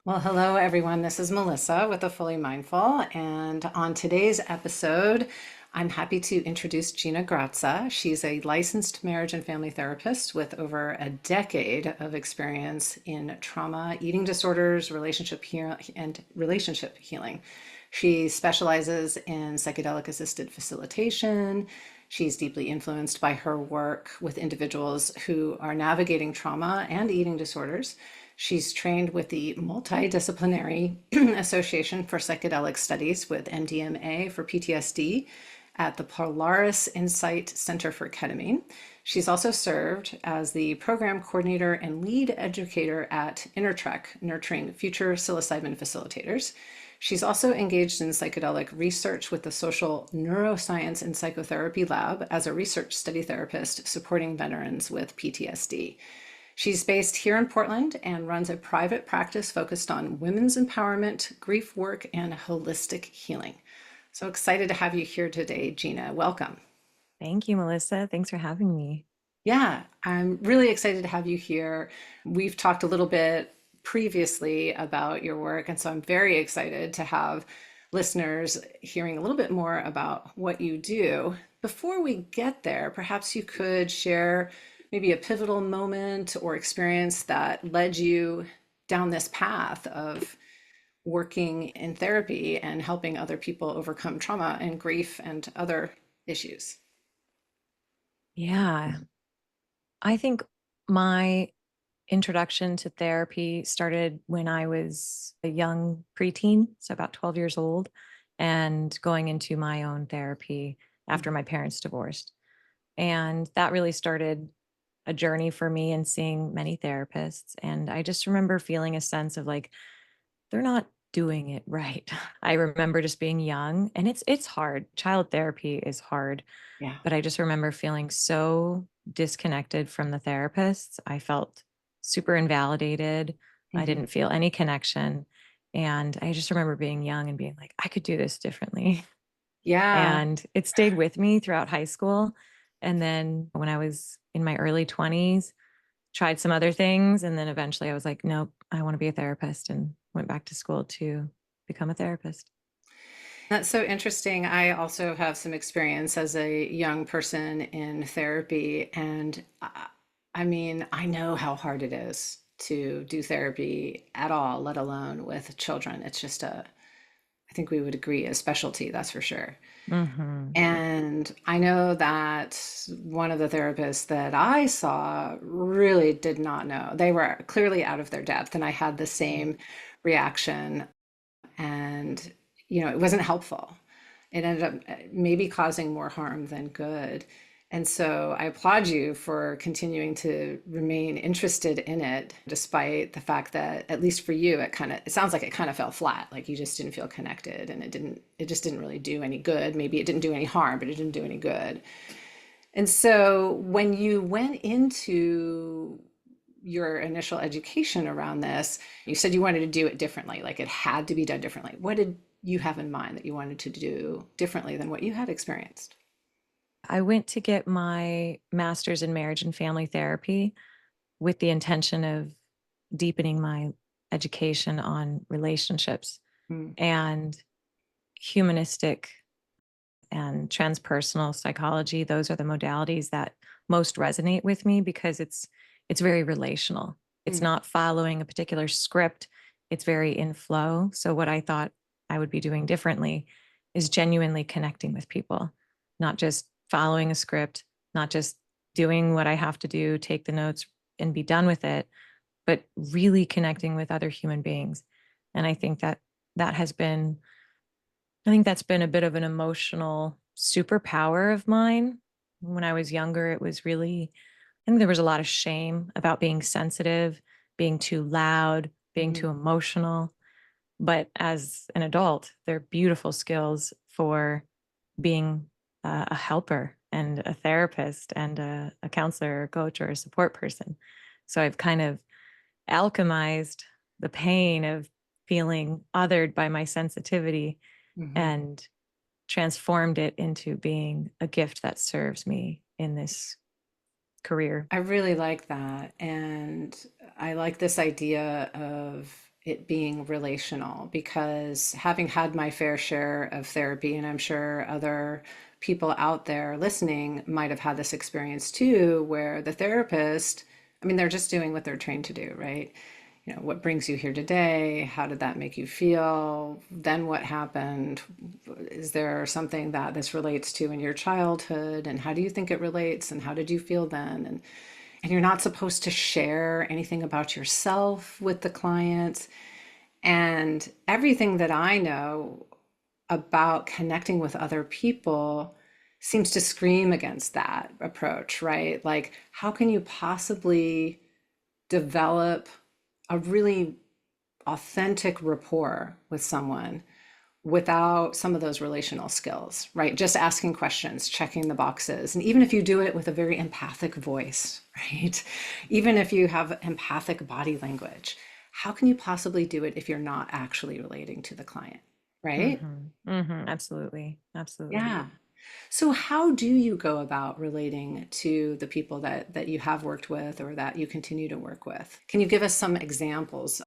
Well, hello everyone. This is Melissa with the Fully Mindful. And on today's episode, I'm happy to introduce Gina Gratza. She's a licensed marriage and family therapist with over a decade of experience in trauma, eating disorders, and relationship healing. She specializes in psychedelic-assisted facilitation. She's deeply influenced by her work with individuals who are navigating trauma and eating disorders. She's trained with the Multidisciplinary Association for Psychedelic Studies with MDMA for PTSD at the Polaris Insight Center for Ketamine. She's also served as the program coordinator and lead educator at InnerTrek, nurturing future psilocybin facilitators. She's also engaged in psychedelic research with the Social Neuroscience and Psychotherapy Lab as a research study therapist supporting veterans with PTSD. She's based here in Portland and runs a private practice focused on women's empowerment, grief work, and holistic healing. So excited to have you here today, Gina. Welcome. Thank you, Melissa. Thanks for having me. Yeah, I'm really excited to have you here. We've talked a little bit previously about your work, and so I'm very excited to have listeners hearing a little bit more about what you do. Before we get there, perhaps you could share maybe a pivotal moment or experience that led you down this path of working in therapy and helping other people overcome trauma and grief and other issues. Yeah, I think my introduction to therapy started when I was a young preteen, so about 12 years old, and going into my own therapy after my parents divorced. And that really started a journey for me and seeing many therapists. And I just remember feeling a sense of like, they're not doing it right. I remember just being young and it's hard. Child therapy is hard, Yeah. but I just remember feeling so disconnected from the therapists. I felt super invalidated. I Mhm. didn't feel any connection. And I just remember being young and being like, I could do this differently. Yeah. And it stayed with me throughout high school. And then when I was in my early 20s, tried some other things. And then eventually I was like, nope, I want to be a therapist and went back to school to become a therapist. That's so interesting. I also have some experience as a young person in therapy, and I mean, I know how hard it is to do therapy at all, let alone with children. It's just I think we would agree, a specialty, that's for sure. Hmm. And I know that one of the therapists that I saw really did not know. They were clearly out of their depth, and I had the same reaction. And, it wasn't helpful. It ended up maybe causing more harm than good. And so I applaud you for continuing to remain interested in it, despite the fact that, at least for you, it sounds like it kind of fell flat. Like you just didn't feel connected and it just didn't really do any good. Maybe it didn't do any harm, but it didn't do any good. And so when you went into your initial education around this, you said you wanted to do it differently, like it had to be done differently. What did you have in mind that you wanted to do differently than what you had experienced? I went to get my master's in marriage and family therapy with the intention of deepening my education on relationships Mm, and humanistic and transpersonal psychology. Those are the modalities that most resonate with me because it's very relational. It's mm, not following a particular script. It's very in flow. So what I thought I would be doing differently is genuinely connecting with people, not just following a script, not just doing what I have to do, take the notes and be done with it, but really connecting with other human beings. And that has been I think that's been a bit of an emotional superpower of mine. When I was younger, it was really, I think there was a lot of shame about being sensitive, being too loud, being mhm, too emotional. But as an adult, they're beautiful skills for being a helper and a therapist and a counselor, or a coach, or a support person. So I've kind of alchemized the pain of feeling othered by my sensitivity mhm. and transformed it into being a gift that serves me in this career. I really like that. And I like this idea of it being relational, because having had my fair share of therapy, and I'm sure other people out there listening might have had this experience too, where the therapist, I mean, they're just doing what they're trained to do, right? You know, what brings you here today? How did that make you feel? Then what happened? Is there something that this relates to in your childhood? And how do you think it relates? And how did you feel then? And you're not supposed to share anything about yourself with the clients. And everything that I know about connecting with other people seems to scream against that approach, right? Like, how can you possibly develop a really authentic rapport with someone without some of those relational skills, right? Just asking questions, checking the boxes. And even if you do it with a very empathic voice, right? Even if you have empathic body language, how can you possibly do it if you're not actually relating to the client, right? Absolutely. Absolutely. Yeah. So how do you go about relating to the people that you have worked with or that you continue to work with? Can you give us some examples?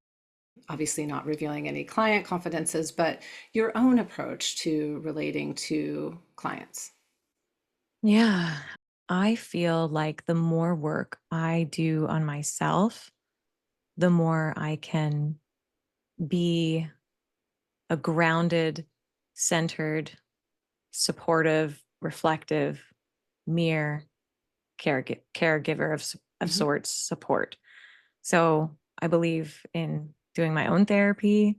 Obviously not revealing any client confidences, but your own approach to relating to clients. Yeah. I feel like the more work I do on myself, the more I can be a grounded, centered, supportive, reflective, mere caregiver of Mhm. sorts, support. So I believe in doing my own therapy,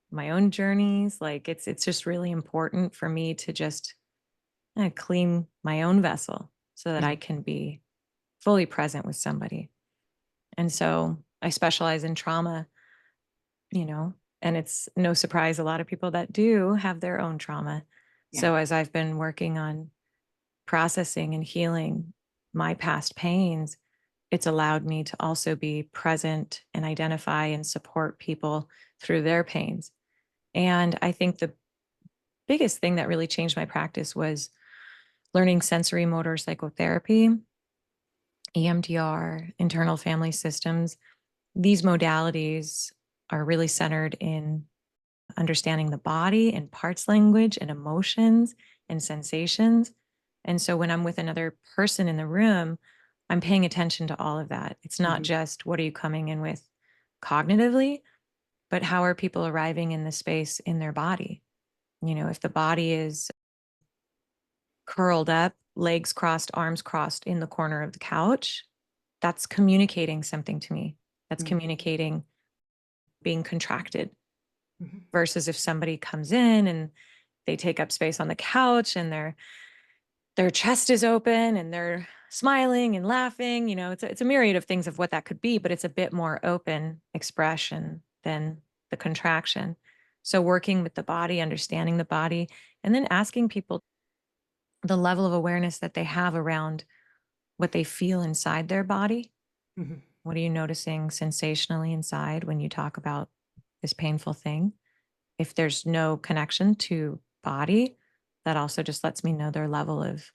my own journeys. Like it's just really important for me to just clean my own vessel so that I Mhm. can be fully present with somebody. And so I specialize in trauma, you know, and it's no surprise a lot of people that do have their own trauma. Yeah. So as I've been working on processing and healing my past pains, it's allowed me to also be present and identify and support people through their pains. And I think the biggest thing that really changed my practice was learning sensory motor psychotherapy, EMDR, internal family systems. These modalities are really centered in understanding the body and parts language and emotions and sensations. And so when I'm with another person in the room, I'm paying attention to all of that. It's not Mhm. just what are you coming in with cognitively, but how are people arriving in the space in their body? You know, if the body is curled up, legs crossed, arms crossed in the corner of the couch, that's communicating something to me. That's Mhm. communicating being contracted Mhm. versus if somebody comes in and they take up space on the couch and their chest is open and they're smiling and laughing, you know, it's a myriad of things of what that could be, but it's a bit more open expression than the contraction. So working with the body, understanding the body, and then asking people the level of awareness that they have around what they feel inside their body. Mhm. What are you noticing sensationally inside when you talk about this painful thing? If there's no connection to body, that also just lets me know their level of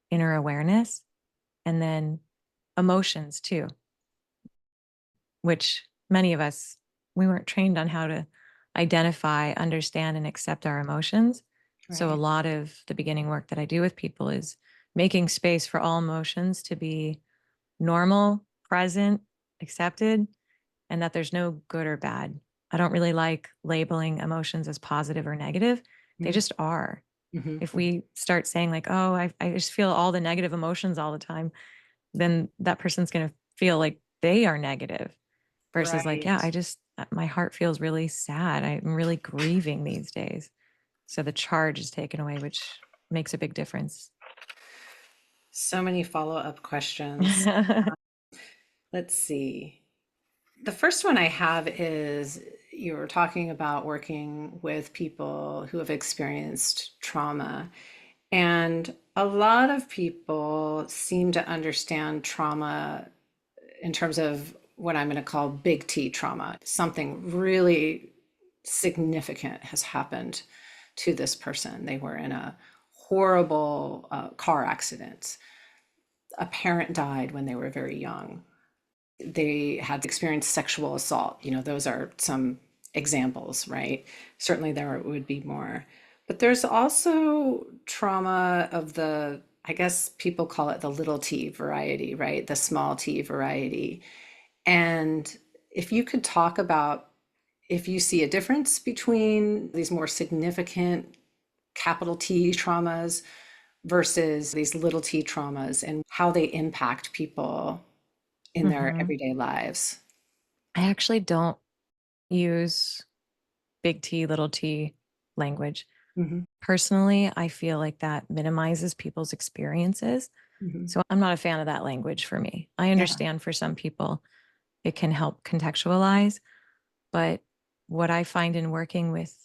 inner awareness. And then emotions too, which many of us, we weren't trained on how to identify, understand, and accept our emotions. So a Right. lot of the beginning work that I do with people is making space for all emotions to be normal, present, accepted, and that there's no good or bad. I don't really like labeling emotions as positive or negative. They Mhm. just are. Mhm. If we start saying, like, oh, I just feel all the negative emotions all the time, then that person's going to feel like they are negative versus, like, yeah, Right. my heart feels really sad. I'm really grieving these days. So the charge is taken away, which makes a big difference. So many follow-up questions. Let's see. The first one I have is you were talking about working with people who have experienced trauma. And a lot of people seem to understand trauma in terms of what I'm going to call big T trauma. Something really significant has happened to this person. They were in a horrible car accident. A parent died when they were very young. They had experienced sexual assault. You know, those are some examples, right? Certainly there would be more. But there's also trauma of the, I guess people call it the little t variety, right? The small t variety. And if you could talk about if you see a difference between these more significant capital T traumas versus these little t traumas and how they impact people in their Hmm. everyday lives. I actually don't use big T, little t language. Hmm. Personally, I feel like that minimizes people's experiences. Hmm. So I'm not a fan of that language for me. I Yeah. understand for some people it can help contextualize, but what I find in working with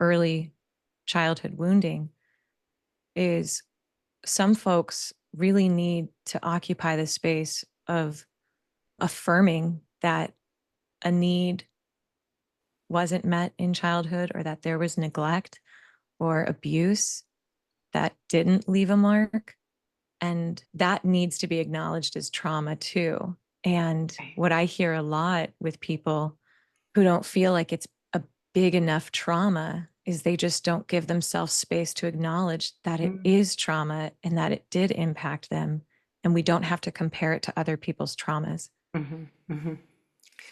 early childhood wounding is some folks really need to occupy the space of affirming that a need wasn't met in childhood or that there was neglect or abuse that didn't leave a mark. And that needs to be acknowledged as trauma too. And Right. what I hear a lot with people who don't feel like it's a big enough trauma is they just don't give themselves space to acknowledge that it is trauma and that it did impact them. And we don't have to compare it to other people's traumas. Mm-hmm. Hmm.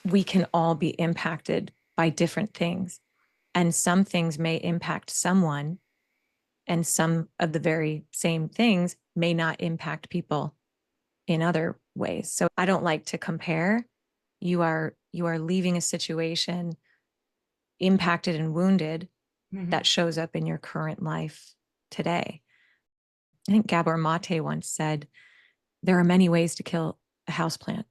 We can all be impacted by different things. And some things may impact someone, and some of the very same things may not impact people in other ways. So I don't like to compare. You are leaving a situation impacted and wounded Hmm. that shows up in your current life today. I think Gabor Mate once said, there are many ways to kill a houseplant.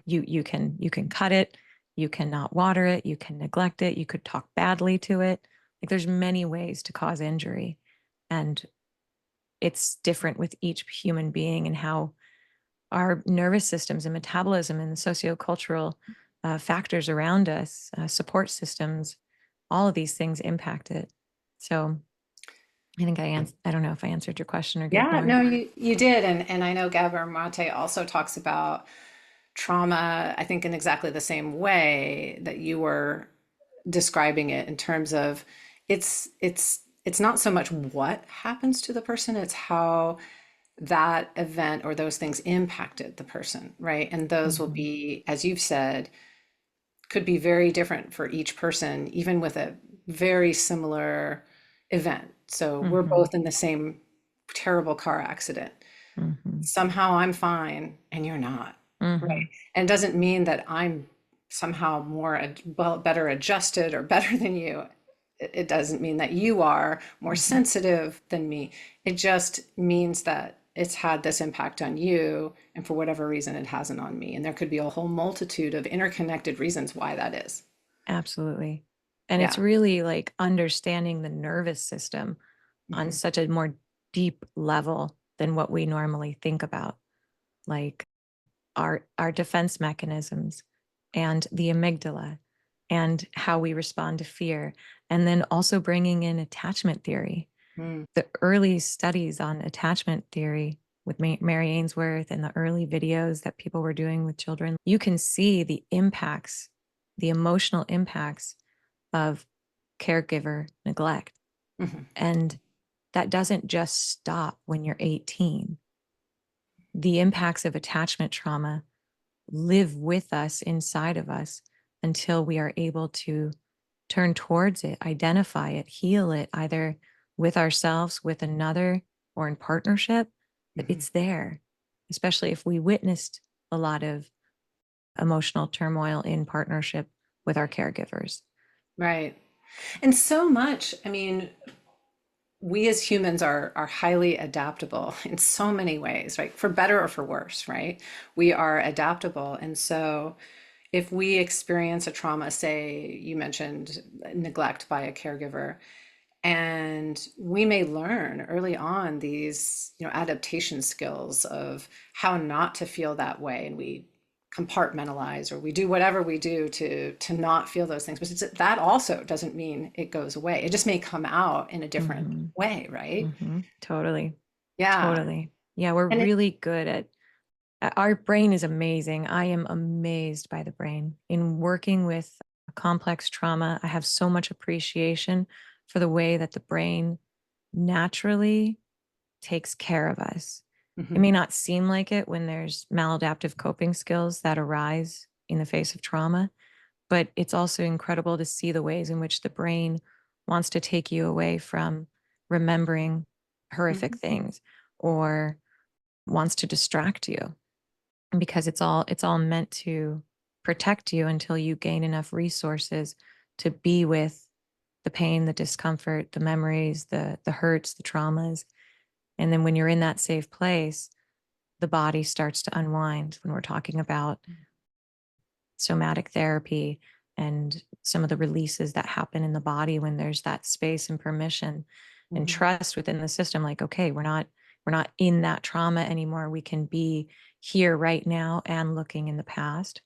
You can cut it, you cannot water it, you can neglect it, you could talk badly to it. Like there's many ways to cause injury. And it's different with each human being and how our nervous systems and metabolism and the sociocultural factors around us, support systems, all of these things impact it. So I think I don't know if I answered your question or gave Yeah, more. no, you did. And I know Gabor Mate also talks about trauma, I think in exactly the same way that you were describing it in terms of it's not so much what happens to the person, it's how that event or those things impacted the person, right? And those will Mm-hmm. be, as you've said, could be very different for each person, even with a very similar event. So we're Mm-hmm. both in the same terrible car accident. Mm-hmm. Somehow I'm fine and you're not, Mm-hmm. right? And it doesn't mean that I'm somehow more well, better adjusted or better than you. It doesn't mean that you are more Mm-hmm. sensitive than me. It just means that it's had this impact on you, and for whatever reason, it hasn't on me. And there could be a whole multitude of interconnected reasons why that is. Absolutely. And it's Yeah. really like understanding the nervous system on Mhm. such a more deep level than what we normally think about, like our defense mechanisms and the amygdala and how we respond to fear, and then also bringing in attachment theory. Mm. The early studies on attachment theory with Mary Ainsworth and the early videos that people were doing with children, you can see the impacts, the emotional impacts of caregiver neglect. Mhm. And that doesn't just stop when you're 18. The impacts of attachment trauma live with us inside of us until we are able to turn towards it, identify it, heal it, either with ourselves, with another, or in partnership. But Mhm. it's there, especially if we witnessed a lot of emotional turmoil in partnership with our caregivers. Right. And so much, I mean, we as humans are highly adaptable in so many ways, right? For better or for worse, right? We are adaptable. And so if we experience a trauma, say you mentioned neglect by a caregiver, and we may learn early on these, adaptation skills of how not to feel that way, and we compartmentalize or we do whatever we do to not feel those things. But that also doesn't mean it goes away. It just may come out in a different Mm-hmm. way, right? Mm-hmm. Totally. Yeah. Totally. Yeah, we're And it, really good at our brain is amazing. I am amazed by the brain in working with complex trauma, I have so much appreciation for the way that the brain naturally takes care of us. It Hmm. may not seem like it when there's maladaptive coping skills that arise in the face of trauma, but it's also incredible to see the ways in which the brain wants to take you away from remembering horrific Hmm. things or wants to distract you, because it's all meant to protect you until you gain enough resources to be with the pain, the discomfort, the memories, the hurts, the traumas. And then when you're in that safe place, the body starts to unwind. When we're talking about somatic therapy and some of the releases that happen in the body when there's that space and permission and Hmm. trust within the system, like, okay, we're not in that trauma anymore. We can be here right now and looking in the past.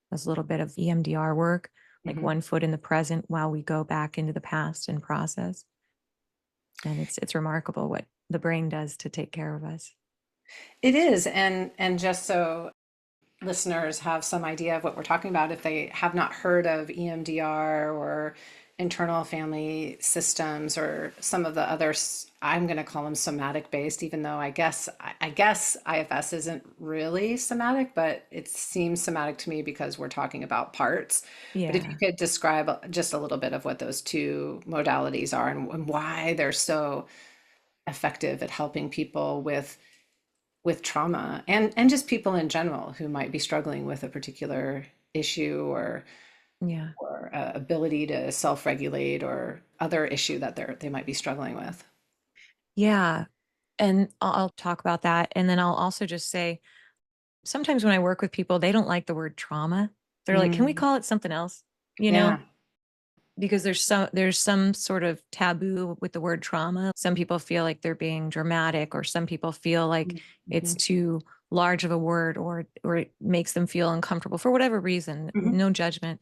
There's a little bit of EMDR work, like Hmm. one foot in the present while we go back into the past and process. And it's remarkable what the brain does to take care of us. It is, and just so listeners have some idea of what we're talking about, if they have not heard of EMDR or internal family systems or some of the others, I'm going to call them somatic based, even though I guess IFS isn't really somatic, but it seems somatic to me because we're talking about parts. But if you Yeah. could describe just a little bit of what those two modalities are and why they're so effective at helping people with trauma and just people in general who might be struggling with a particular issue Yeah. or ability to self-regulate or other issue that they might be struggling with. Yeah. And I'll talk about that. And then I'll also just say, sometimes when I work with people, they don't like the word trauma. They're like, can we Mm, call it something else? You know, yeah. because there's some sort of taboo with the word trauma. Some people feel like they're being dramatic, or some people feel like it's Hmm. too large of a word, or it makes them feel uncomfortable for whatever reason. Hmm. No judgment.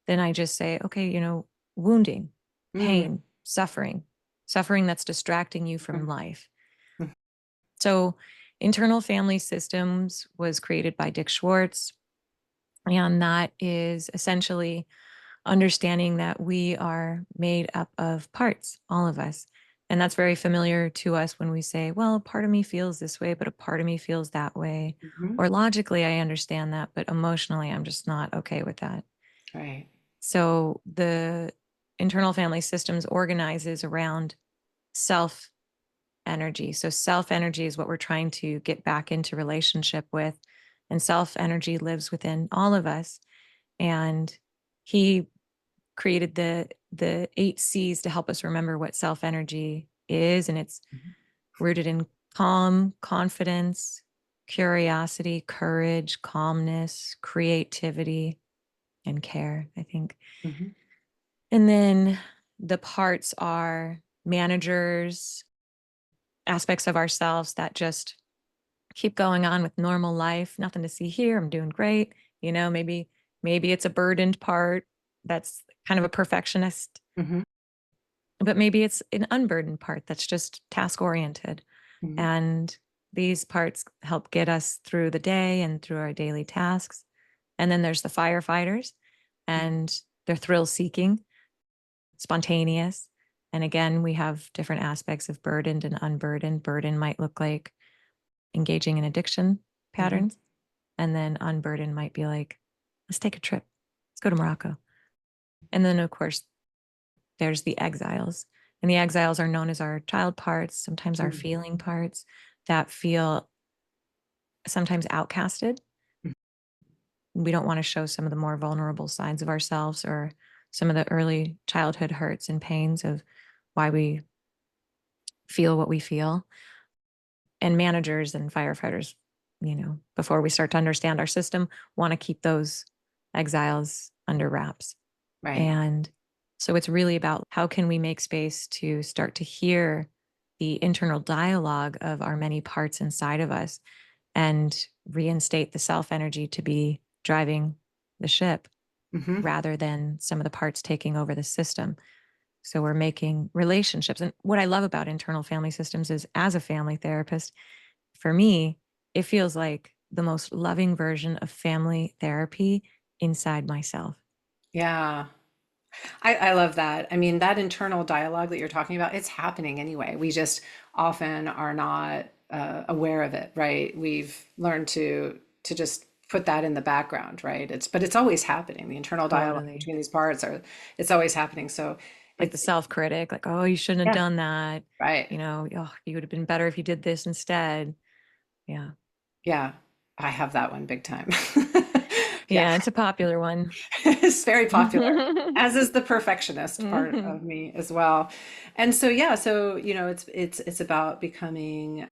Then I just say, okay, wounding, Mm, pain, suffering that's distracting you from mm, life. So, internal family systems was created by Dick Schwartz, and that is essentially understanding that we are made up of parts, all of us. And that's very familiar to us when we say, well, a part of me feels this way, but a part of me feels that way. mhm. Or logically, I understand that, but emotionally, I'm just not okay with that. Right. So the internal family systems organizes around self energy. So self energy is what we're trying to get back into relationship with. And self energy lives within all of us. And he created the 8 C's to help us remember what self energy is. And it's Mhm. rooted in calm, confidence, curiosity, courage, calmness, creativity, and care, I think. Mhm. And then the parts are managers, aspects of ourselves that just keep going on with normal life. Nothing to see here. I'm doing great. Maybe it's a burdened part that's kind of a perfectionist, Mhm. but maybe it's an unburdened part that's just task oriented. Mhm. And these parts help get us through the day and through our daily tasks. And then there's the firefighters, and they're thrill seeking, spontaneous. And again, we have different aspects of burdened and unburdened. Burden might look like engaging in addiction Mhm. patterns. And then unburdened might be like, let's take a trip. Let's go to Morocco. And then, of course, there's the exiles. And the exiles are known as our child parts, sometimes our Mhm. feeling parts that feel sometimes outcasted. Mhm. We don't want to show some of the more vulnerable sides of ourselves, or some of the early childhood hurts and pains of why we feel what we feel. And managers and firefighters, before we start to understand our system, want to keep those exiles under wraps. Right. And so it's really about how can we make space to start to hear the internal dialogue of our many parts inside of us, and reinstate the self energy to be driving the ship Mhm. rather than some of the parts taking over the system. So we're making relationships. And what I love about internal family systems is, as a family therapist, for me, it feels like the most loving version of family therapy inside myself. Yeah. I love that. I mean, that internal dialogue that you're talking about, it's happening anyway. We just often are not aware of it, right? We've learned to just put that in the background, right? But it's always happening. The internal dialogue Totally. between these parts are, it's always happening. So Like the it's, self-critic, like, oh, you shouldn't have yeah, done that. right. Oh, you would have been better if you did this instead. Yeah. Yeah, I have that one big time. Yeah, Yeah, it's a popular one. it's very popular, as is the perfectionist part Mhm. of me as well. And so, yeah, so, it's about becoming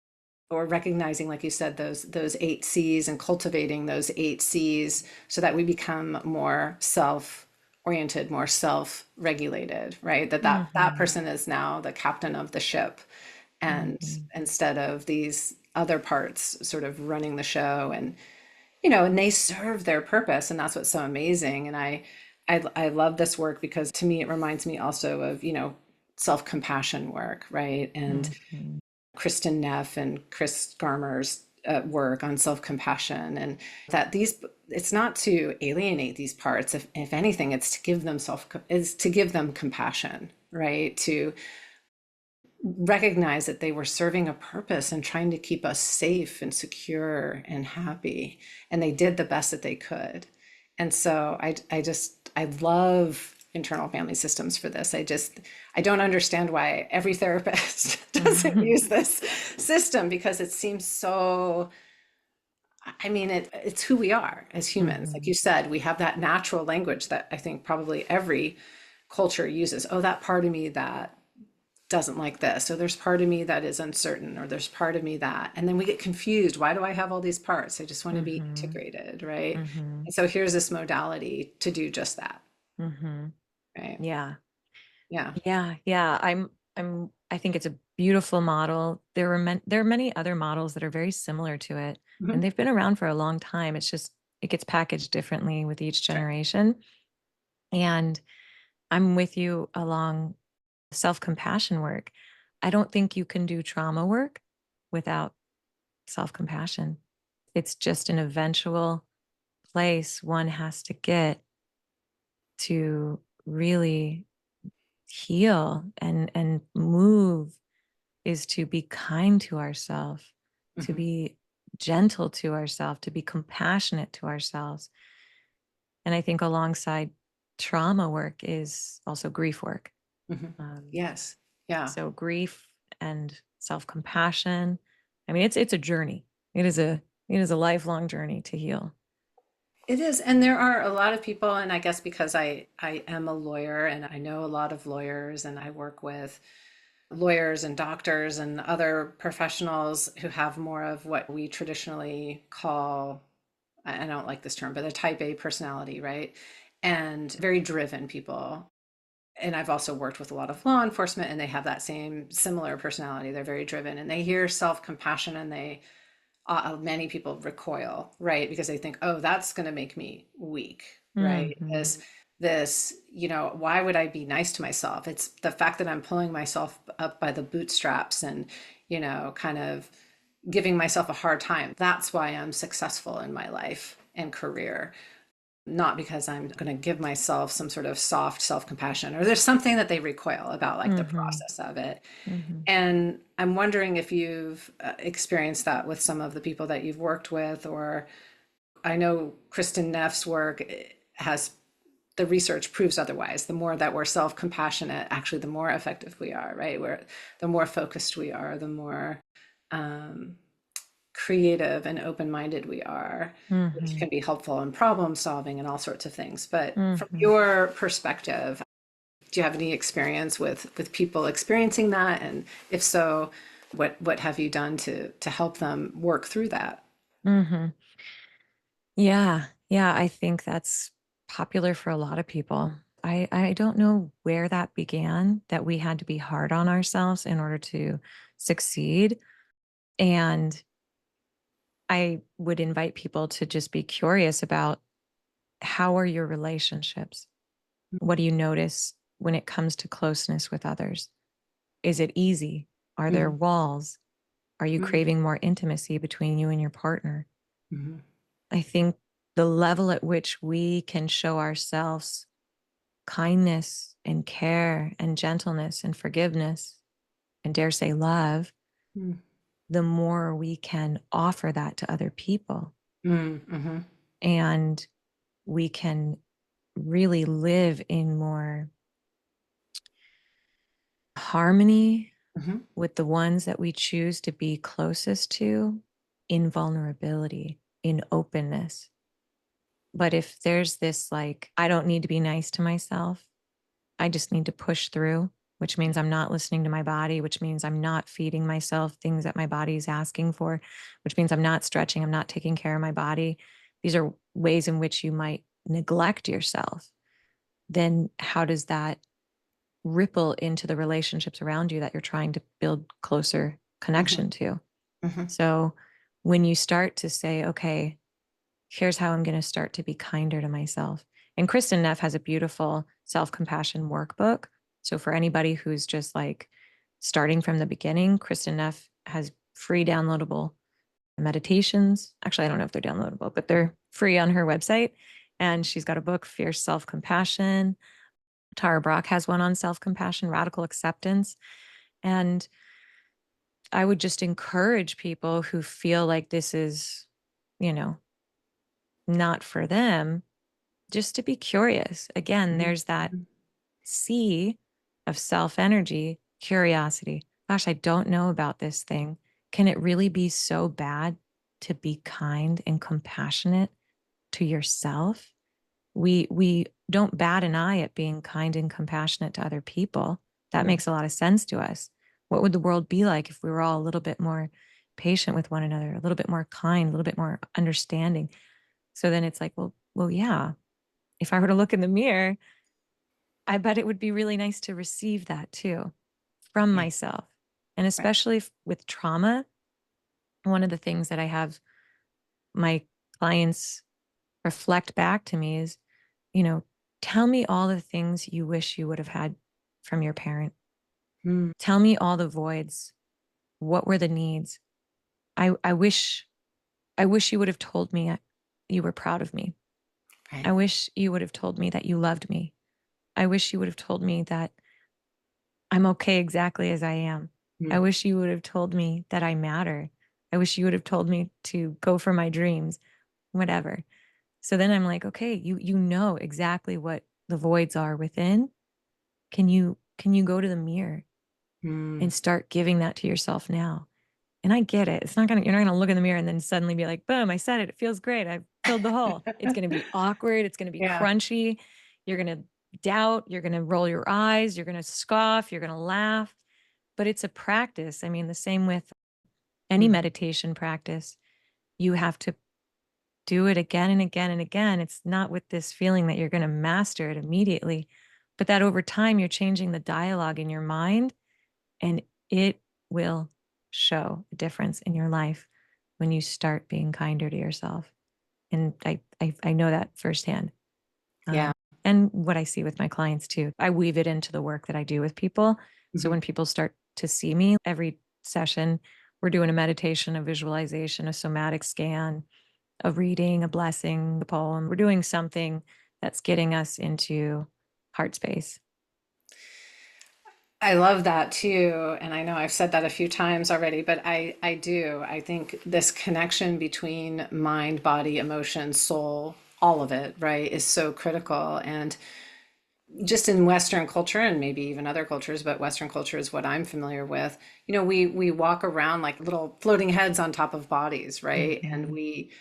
or recognizing, like you said, those eight C's and cultivating those eight C's so that we become more self-oriented, more self-regulated, right? That Mhm. person is now the captain of the ship, and Mhm. instead of these other parts sort of running the show, and they serve their purpose, and that's what's so amazing. And I love this work because to me it reminds me also of self-compassion work, right? And Mhm. Kristen Neff and Chris Garmer's work on self-compassion, and that these it's not to alienate these parts. If anything, it's to give them is to give them compassion, right? To recognize that they were serving a purpose and trying to keep us safe and secure and happy, and they did the best that they could. And so I love internal family systems for this. I don't understand why every therapist doesn't Mhm. use this system, because it seems so, I mean, it's who we are as humans. Like Mhm. you said, we have that natural language that I think probably every culture uses. Oh, that part of me that doesn't like this. So there's part of me that is uncertain, or there's part of me that, and then we get confused. Why do I have all these parts? I just want to be Mhm. integrated, right? Mhm. And so here's this modality to do just that, Mhm. right? Yeah. Yeah. Yeah. Yeah. I think it's a beautiful model. There are many other models that are very similar to it, and Mhm. they've been around for a long time. It's just it gets packaged differently with each Sure. generation. And I'm with you along self-compassion work. I don't think you can do trauma work without self-compassion. It's just an eventual place one has to get to really heal and move, is to be kind to ourselves, to Hmm. be gentle to ourselves, to be compassionate to ourselves. And I think alongside trauma work is also grief work. Hmm. Um, Yes. Yeah. so grief and self-compassion. I mean, it's a journey. It is a lifelong journey to heal. It is. And there are a lot of people, and I guess because I am a lawyer and I know a lot of lawyers, and I work with lawyers and doctors and other professionals who have more of what we traditionally call, I don't like this term, but a type A personality, right? And very driven people. And I've also worked with a lot of law enforcement, and they have that same similar personality. They're very driven, and they hear self-compassion, and many people recoil, right? Because they think, oh, that's going to make me weak, right? Mhm. Why would I be nice to myself? It's the fact that I'm pulling myself up by the bootstraps and, kind of giving myself a hard time. That's why I'm successful in my life and career, not because I'm going to give myself some sort of soft self-compassion, or there's something that they recoil about, like the Mhm. process of it. Mhm. And I'm wondering if you've experienced that with some of the people that you've worked with, or I know Kristen Neff's work has, the research proves otherwise. The more that we're self-compassionate, actually, the more effective we are, right? The more focused we are, the more um, creative and open-minded we are, which Mhm. can be helpful in problem solving and all sorts of things. But from Mhm. your perspective, do you have any experience with people experiencing that? And if so, what have you done to help them work through that? Mhm. Yeah. Yeah, I think that's popular for a lot of people. I don't know where that began, that we had to be hard on ourselves in order to succeed. And I would invite people to just be curious about, how are your relationships? What do you notice when it comes to closeness with others? Is it easy? Are there Mhm, walls? Are you mhm, craving more intimacy between you and your partner? mhm, I think the level at which we can show ourselves kindness and care and gentleness and forgiveness and dare say love, Mm. the more we can offer that to other people. Mm-hmm. And we can really live in more harmony Mm-hmm. with the ones that we choose to be closest to, in vulnerability, in openness. But if there's this, like, I don't need to be nice to myself, I just need to push through, which means I'm not listening to my body, which means I'm not feeding myself things that my body is asking for, which means I'm not stretching, I'm not taking care of my body. These are ways in which you might neglect yourself. Then how does that ripple into the relationships around you that you're trying to build closer Mm-hmm. connection to? Mm-hmm. So when you start to say, okay, here's how I'm going to start to be kinder to myself. And Kristen Neff has a beautiful self-compassion workbook. So for anybody who's just like starting from the beginning, Kristen Neff has free downloadable meditations. Actually, I don't know if they're downloadable, but they're free on her website. And she's got a book, Fierce Self-Compassion. Tara Brach has one on self-compassion, radical acceptance. And I would just encourage people who feel like this is, you know, not for them, just to be curious. Again, there's that Mm-hmm. C of self energy, curiosity. Gosh, I don't know about this thing. Can it really be so bad to be kind and compassionate to yourself? We don't bat an eye at being kind and compassionate to other people. That Mm-hmm. makes a lot of sense to us. What would the world be like if we were all a little bit more patient with one another, a little bit more kind, a little bit more understanding? So then it's like, well, yeah, if I were to look in the mirror, I bet it would be really nice to receive that too from Yeah. myself. And Right. especially with trauma, one of the things that I have my clients reflect back to me is, you know, tell me all the things you wish you would have had from your parent. Mm. Tell me all the voids. What were the needs? I wish you would have told me you were proud of me. I Right. wish you would have told me that you loved me. I wish you would have told me that I'm okay exactly as I am. I Mm. wish you would have told me that I matter. I wish you would have told me to go for my dreams, whatever. So then I'm like, okay, you know exactly what the voids are within. Can you go to the mirror Mm. and start giving that to yourself now? And I get it. You're not gonna look in the mirror and then suddenly be like, boom, I said it. It feels great. I've filled the hole. It's gonna be awkward. It's gonna be Yeah. crunchy. You're gonna doubt. You're gonna roll your eyes. You're gonna scoff. You're gonna laugh. But it's a practice. I mean, the same with any Mm. meditation practice. You have to do it again and again and again. It's not with this feeling that you're gonna master it immediately, but that over time you're changing the dialogue in your mind, and it will show a difference in your life when you start being kinder to yourself. And I know that firsthand. Yeah. And what I see with my clients too. I weave it into the work that I do with people. So Mm-hmm. when people start to see me every session, we're doing a meditation, a visualization, a somatic scan, a reading, a blessing, a poem. We're doing something that's getting us into heart space. I love that too. And I know I've said that a few times already, but I do. I think this connection between mind, body, emotion, soul, all of it, right, is so critical. And just in Western culture and maybe even other cultures, but Western culture is what I'm familiar with. We walk around like little floating heads on top of bodies, right? And Mhm. we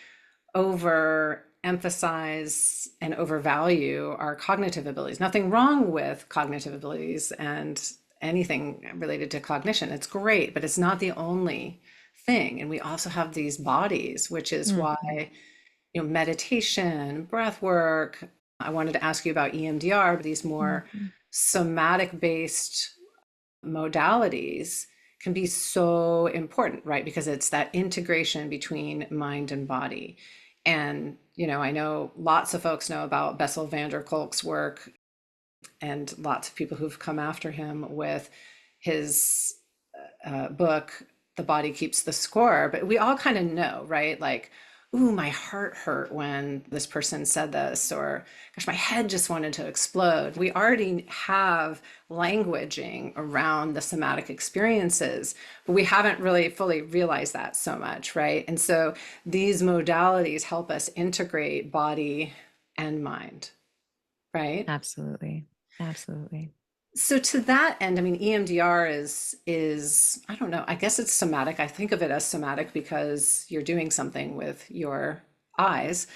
over emphasize and overvalue our cognitive abilities. Nothing wrong with cognitive abilities and anything related to cognition. It's great, but it's not the only thing. And we also have these bodies, which is Mhm. why, meditation, breath work. I wanted to ask you about EMDR, but these more Mhm. somatic based modalities can be so important, right? Because it's that integration between mind and body. And, I know lots of folks know about Bessel van der Kolk's work and lots of people who've come after him with his book, The Body Keeps the Score. But we all kind of know, right? Like, ooh, my heart hurt when this person said this, or gosh, my head just wanted to explode. We already have languaging around the somatic experiences, but we haven't really fully realized that so much, right? And so these modalities help us integrate body and mind, right? Absolutely. Absolutely. So to that end, I mean, EMDR is I don't know, I guess it's somatic. I think of it as somatic because you're doing something with your eyes.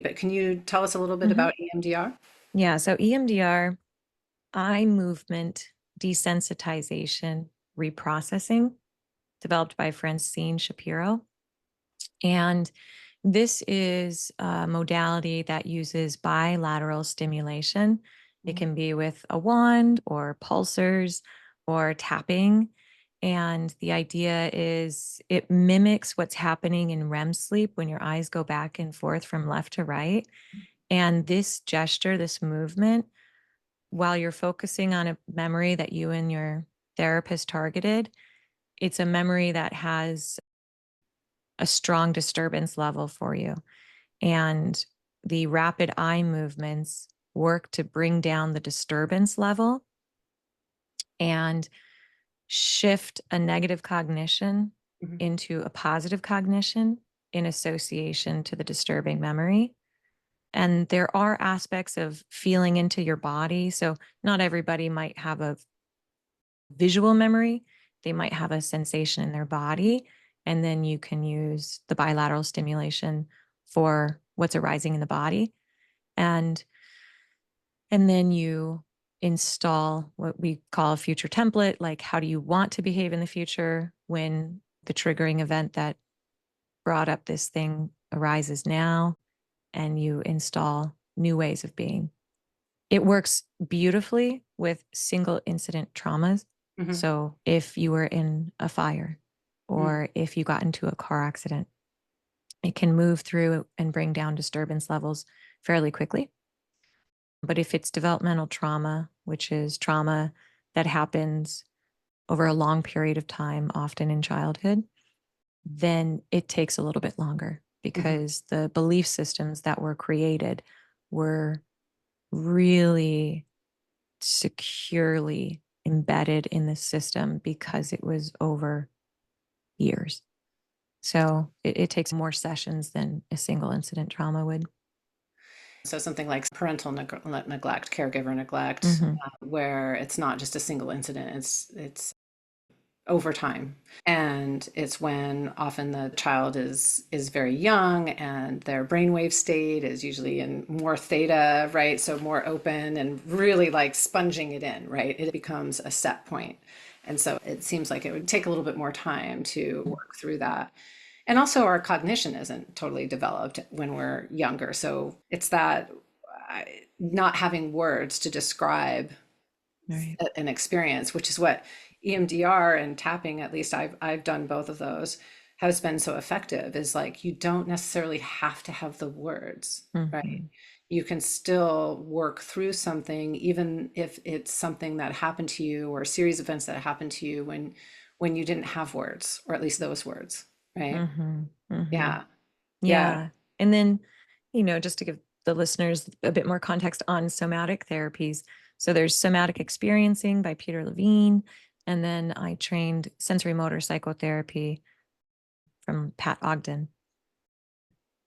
But can you tell us a little bit Mhm. about EMDR? Yeah. So EMDR, eye movement desensitization reprocessing, developed by Francine Shapiro. And this is a modality that uses bilateral stimulation. It Mhm. can be with a wand or pulsars or tapping. And the idea is it mimics what's happening in REM sleep when your eyes go back and forth from left to right. And this gesture, this movement, while you're focusing on a memory that you and your therapist targeted, it's a memory that has a strong disturbance level for you. And the rapid eye movements work to bring down the disturbance level and shift a negative cognition Mhm. into a positive cognition in association to the disturbing memory. And there are aspects of feeling into your body. So, not everybody might have a visual memory, they might have a sensation in their body. And then you can use the bilateral stimulation for what's arising in the body. And and then you install what we call a future template, like how do you want to behave in the future when the triggering event that brought up this thing arises now, and you install new ways of being. It works beautifully with single incident traumas. Mhm. So if you were in a fire Mm. or if you got into a car accident, it can move through and bring down disturbance levels fairly quickly. But if it's developmental trauma, which is trauma that happens over a long period of time, often in childhood, then it takes a little bit longer Mhm. because the belief systems that were created were really securely embedded in the system because it was over years. So it takes more sessions than a single incident trauma would. So something like parental neglect, caregiver neglect, Hmm. where it's not just a single incident, it's over time. And it's when often the child is very young and their brainwave state is usually in more theta, right? So more open and really like sponging it in, right? It becomes a set point. And so it seems like it would take a little bit more time to work through that. And also our cognition isn't totally developed when we're younger. So it's that not having words to describe Right. an experience, which is what EMDR and tapping, at least I've done both of those, has been so effective, is like you don't necessarily have to have the words, right? Hmm. You can still work through something, even if it's something that happened to you or a series of events that happened to you when you didn't have words, or at least those words, right? Hmm. Hmm. Yeah. Yeah. Yeah. And then, just to give the listeners a bit more context on somatic therapies. So there's somatic experiencing by Peter Levine. And then I trained sensory motor psychotherapy from Pat Ogden.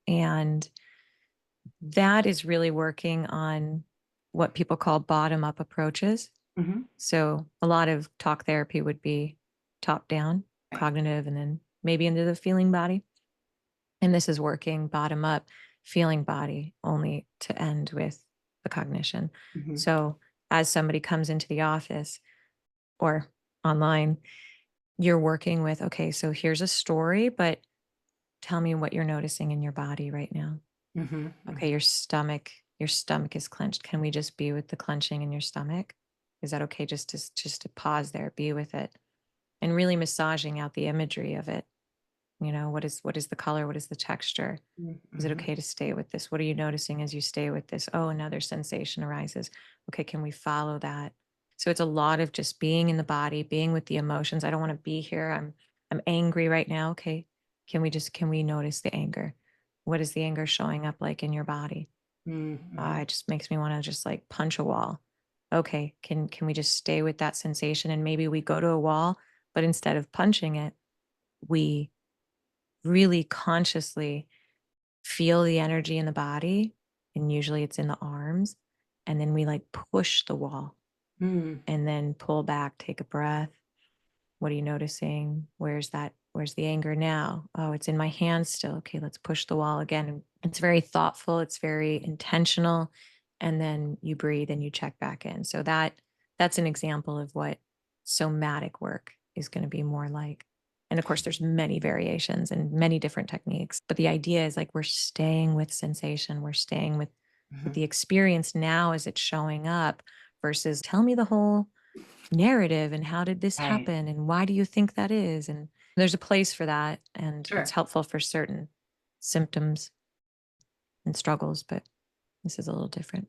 And that is really working on what people call bottom up approaches. Hmm. So a lot of talk therapy would be top down, Right. cognitive, and then maybe into the feeling body. And this is working bottom up, feeling body, only to end with the cognition. Hmm. So as somebody comes into the office or online, you're working with, okay, so here's a story, but tell me what you're noticing in your body right now. Hmm. Okay, your stomach is clenched. Can we just be with the clenching in your stomach? Is that okay just to pause there, be with it, and really massaging out the imagery of it? What is the color? What is the texture? Is it Hmm. okay to stay with this? What are you noticing as you stay with this? Oh, another sensation arises. Okay, can we follow that? So it's a lot of just being in the body, being with the emotions. I don't want to be here. I'm angry right now. Okay. Can we notice the anger? What is the anger showing up like in your body? Mm-hmm. It just makes me want to just like punch a wall. Okay, can we just stay with that sensation, and maybe we go to a wall, but instead of punching it, we really consciously feel the energy in the body, and usually it's in the arms, and then we like push the wall Mm. and then pull back, take a breath. What are you noticing? Where's the anger now? Oh, it's in my hands still. Okay, let's push the wall again. And it's very thoughtful, it's very intentional. And then you breathe and you check back in. So that's an example of what somatic work is going to be more like. And of course, there's many variations and many different techniques. But the idea is like we're staying with sensation, we're staying with Mhm. the experience now as it's showing up versus tell me the whole narrative and how did this Right. happen and why do you think that is, and there's a place for that, and it's Sure. helpful for certain symptoms and struggles, but this is a little different.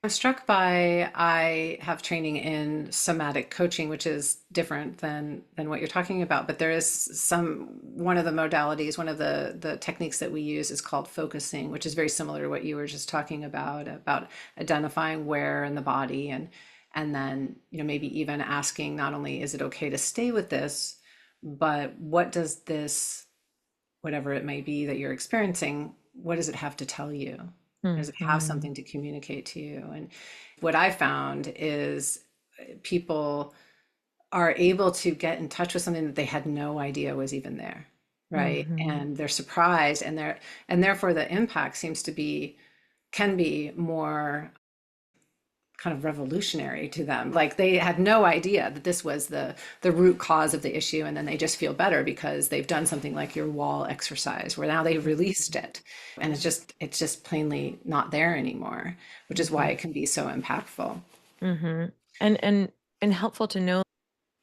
I'm struck by I have training in somatic coaching, which is different than what you're talking about. But there is some one of the modalities, one of the techniques that we use is called focusing, which is very similar to what you were just talking about identifying where in the body and then maybe even asking not only is it okay to stay with this, but what does this whatever it may be that you're experiencing, what does it have to tell you? Does it have Hmm. something to communicate to you? And what I found is people are able to get in touch with something that they had no idea was even there, right? Hmm. And they're surprised and therefore the impact seems to be can be more kind of revolutionary to them. Like they had no idea that this was the root cause of the issue, and then they just feel better because they've done something like your wall exercise, where now they've released it, and it's just plainly not there anymore, which is why Hmm. it can be so impactful. Hmm. And helpful to know,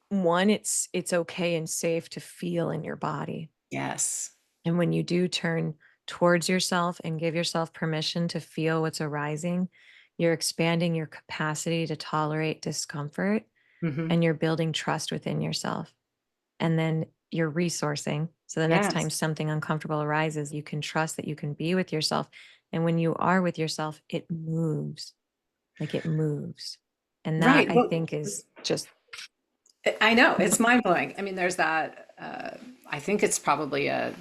one, it's okay and safe to feel in your body, Yes. and when you do turn towards yourself and give yourself permission to feel what's arising, you're expanding your capacity to tolerate discomfort, Hmm. and you're building trust within yourself. And then you're resourcing. So the next time Yes. something uncomfortable arises, you can trust that you can be with yourself. And when you are with yourself, it moves, like it moves. And that Right. I Well, think is just, I know it's mind blowing. I mean, there's that. I think it's probably a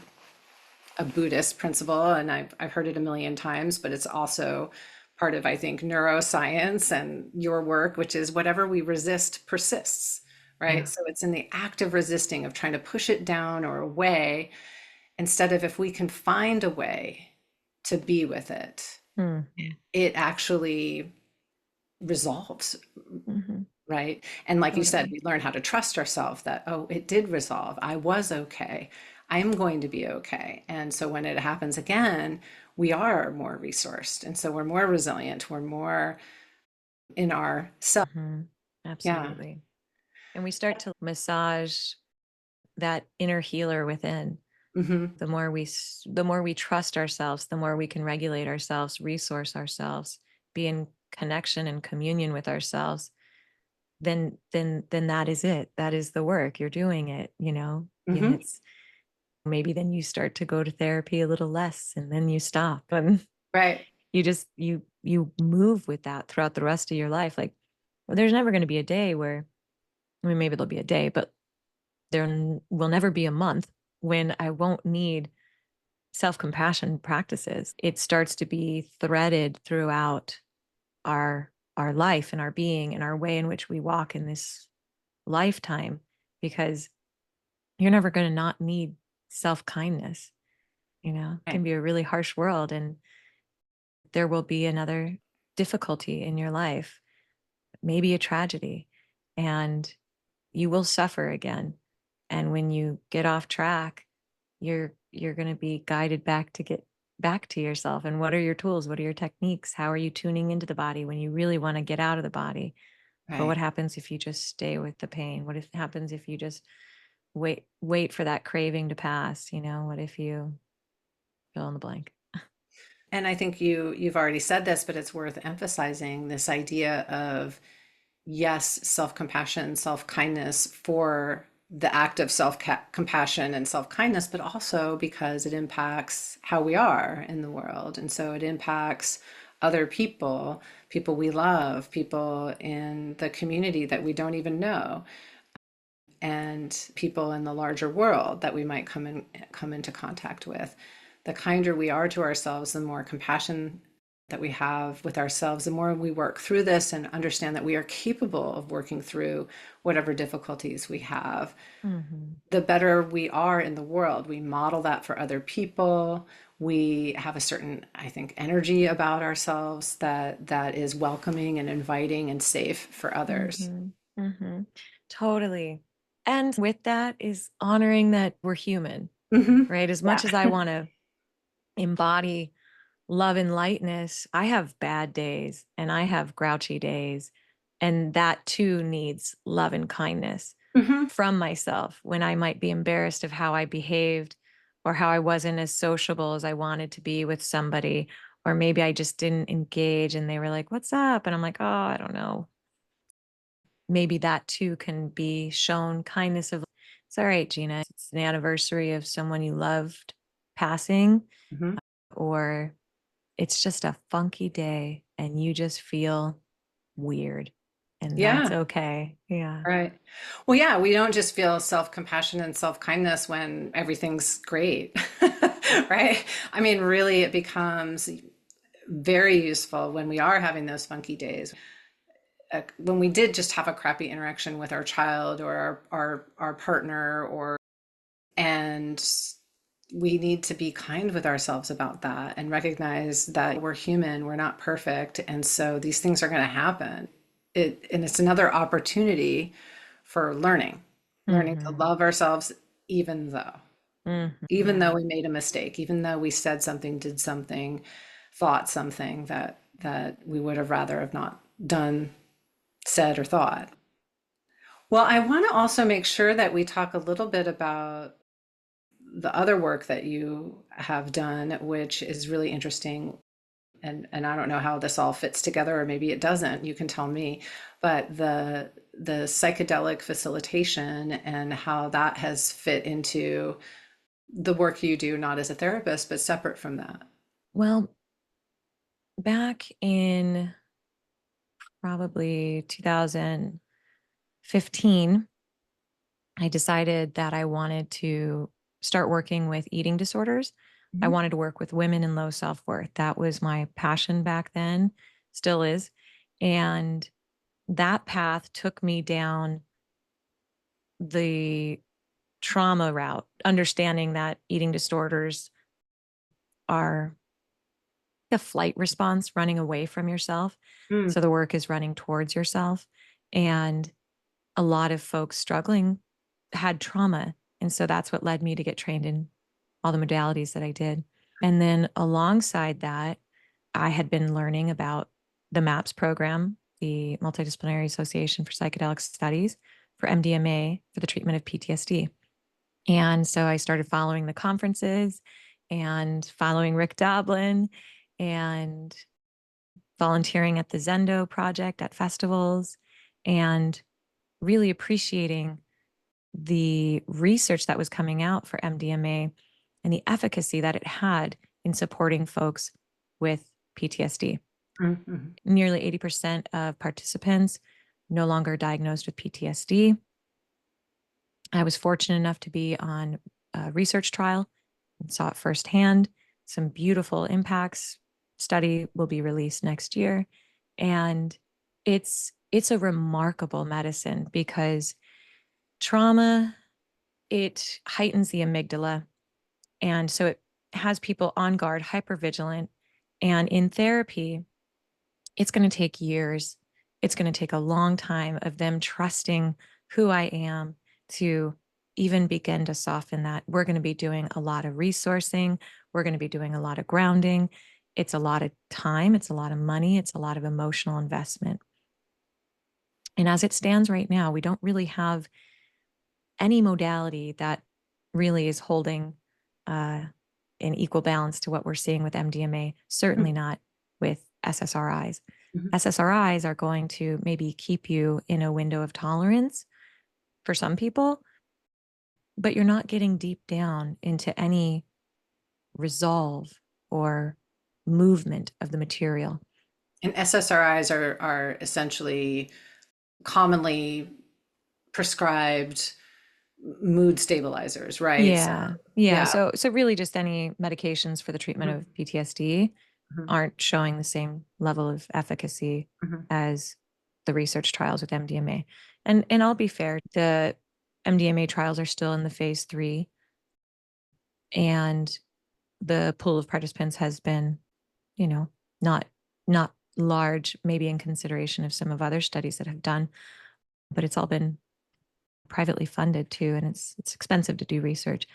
Buddhist principle, and I've heard it a million times, but it's also part of, I think, neuroscience and your work, which is whatever we resist persists, right? yeah. So it's in the act of resisting, of trying to push it down or away, instead of if we can find a way to be with it, Hmm. it actually resolves, Hmm. right? And like you said, Totally. we learn how to trust ourselves that, oh, it did resolve. I was okay. I'm going to be okay. And so when it happens again, we are more resourced. And so we're more resilient. We're more in our self. Hmm. Yeah. Absolutely. And we start to massage that inner healer within. Hmm. The more we trust ourselves, the more we can regulate ourselves, resource ourselves, be in connection and communion with ourselves, then that is it. That is the work. You're doing it, and Hmm. it's maybe then you start to go to therapy a little less, and then you stop, and Right. you move with that throughout the rest of your life. Like, well, there's never going to be a day where, I mean, maybe there'll be a day, but will never be a month when I won't need self-compassion practices. It starts to be threaded throughout our life and our being and our way in which we walk in this lifetime, because you're never going to not need self-kindness. It Right. can be a really harsh world, and there will be another difficulty in your life, maybe a tragedy, and you will suffer again. And when you get off track, you're going to be guided back to get back to yourself. And what are your tools? What are your techniques? How are you tuning into the body when you really want to get out of the body? But what Right. happens if you just stay with the pain? What if happens if you just wait for that craving to pass? What if you fill in the blank? And I think you've already said this, but it's worth emphasizing this idea of yes, self-compassion, self-kindness for the act of self-compassion and self-kindness, but also because it impacts how we are in the world. And so it impacts other people, people we love, people in the community that we don't even know, and people in the larger world that we might come into contact with. The kinder we are to ourselves, the more compassion that we have with ourselves, the more we work through this and understand that we are capable of working through whatever difficulties we have, the better we are in the world. We model that for other people. We have a certain, I think, energy about ourselves that is welcoming and inviting and safe for others. Totally. And with that is honoring that we're human, right? As much as I Yeah. want to embody love and lightness, I have bad days and I have grouchy days. And that too needs love and kindness from myself when I might be embarrassed of how I behaved or how I wasn't as sociable as I wanted to be with somebody. Or maybe I just didn't engage and they were like, "What's up?" And I'm like, "Oh, I don't know." Maybe that too can be shown kindness of, "It's all right, Gina. It's the anniversary of someone you loved passing," Mhm. or it's just a funky day and you just feel weird. And that's Yeah. okay. Yeah. Right. Well, yeah, we don't just feel self-compassion and self-kindness when everything's great, right? I mean, really, it becomes very useful when we are having those funky days. When we did just have a crappy interaction with our child or our partner, and we need to be kind with ourselves about that and recognize that we're human, we're not perfect, and so these things are going to happen. And it's another opportunity for learning to Mm-hmm. love ourselves, even though Mm-hmm. even Yeah. though we made a mistake, even though we said something, did something, thought something that we would have rather have not done, said, or thought. Well, I want to also make sure that we talk a little bit about the other work that you have done, which is really interesting. And I don't know how this all fits together, or maybe it doesn't. You can tell me. But the psychedelic facilitation and how that has fit into the work you do, not as a therapist, but separate from that. Well, back in probably 2015, I decided that I wanted to start working with eating disorders. I Mhm. wanted to work with women in low self worth. That was my passion back then, still is. And that path took me down the trauma route, understanding that eating disorders are a flight response, running away from yourself. Mm. So the work is running towards yourself. And a lot of folks struggling had trauma. And so that's what led me to get trained in all the modalities that I did. And then alongside that, I had been learning about the MAPS program, the Multidisciplinary Association for Psychedelic Studies, for MDMA for the treatment of PTSD. And so I started following the conferences and following Rick Doblin and volunteering at the Zendo project at festivals and really appreciating the research that was coming out for MDMA and the efficacy that it had in supporting folks with PTSD. Mhm. Nearly 80% of participants no longer diagnosed with PTSD. I was fortunate enough to be on a research trial and saw it firsthand. Some beautiful impacts. Study will be released next year. And it's a remarkable medicine because trauma, it heightens the amygdala. And so it has people on guard, hypervigilant. And in therapy, it's going to take years. It's going to take a long time of them trusting who I am to even begin to soften that. We're going to be doing a lot of resourcing. We're going to be doing a lot of grounding. It's a lot of time. It's a lot of money. It's a lot of emotional investment. And as it stands right now, we don't really have any modality that really is holding an equal balance to what we're seeing with MDMA, certainly not with SSRIs. Mhm. SSRIs are going to maybe keep you in a window of tolerance for some people, but you're not getting deep down into any resolve or movement of the material. And SSRIs are essentially commonly prescribed mood stabilizers, right? So, Yeah. yeah. So really just any medications for the treatment Mhm, of PTSD mhm, aren't showing the same level of efficacy mhm, as the research trials with MDMA. And I'll be fair, the MDMA trials are still in the phase 3, and the pool of participants has been, you know, not not large, maybe in consideration of some of other studies that have done, but it's all been privately funded too, and it's expensive to do research,